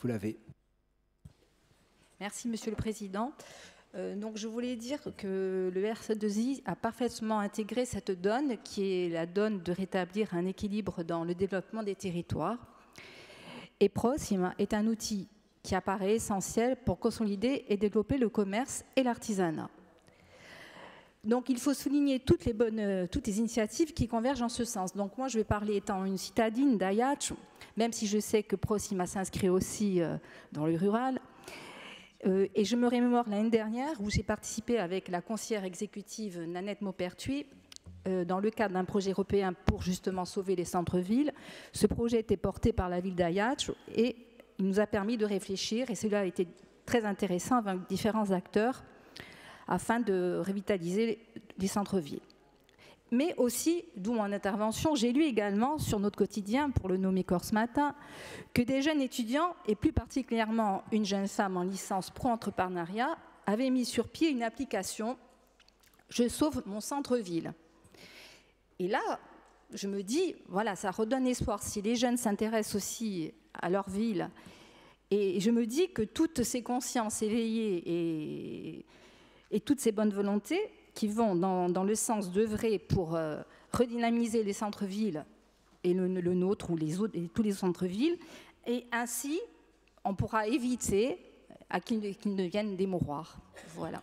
Vous l'avez. Merci, Monsieur le Président. Donc, je voulais dire que le RC2I a parfaitement intégré cette donne, qui est la donne de rétablir un équilibre dans le développement des territoires. Et PROCIM est un outil qui apparaît essentiel pour consolider et développer le commerce et l'artisanat. Donc, il faut souligner toutes les initiatives qui convergent en ce sens. Donc, moi, je vais parler étant une citadine d'Ayach, même si je sais que PROCIM s'inscrit aussi dans le rural. Et je me remémore l'année dernière où j'ai participé avec la conseillère exécutive Nanette Maupertuis dans le cadre d'un projet européen pour justement sauver les centres-villes. Ce projet était porté par la ville d'Ayach et il nous a permis de réfléchir, et cela a été très intéressant avec différents acteurs afin de revitaliser les centres-villes. Mais aussi, d'où mon intervention, j'ai lu également sur notre quotidien, pour le nommer corps ce matin, que des jeunes étudiants, et plus particulièrement une jeune femme en licence pro-entrepreneuriat, avaient mis sur pied une application « Je sauve mon centre-ville ». Et là, je me dis, voilà, ça redonne espoir si les jeunes s'intéressent aussi à leur ville. Et je me dis que toutes ces consciences éveillées et toutes ces bonnes volontés qui vont dans le sens d'œuvrer pour redynamiser les centres-villes et le nôtre ou les autres, et tous les centres-villes, et ainsi on pourra éviter qu'ils ne deviennent des mouroirs. Voilà.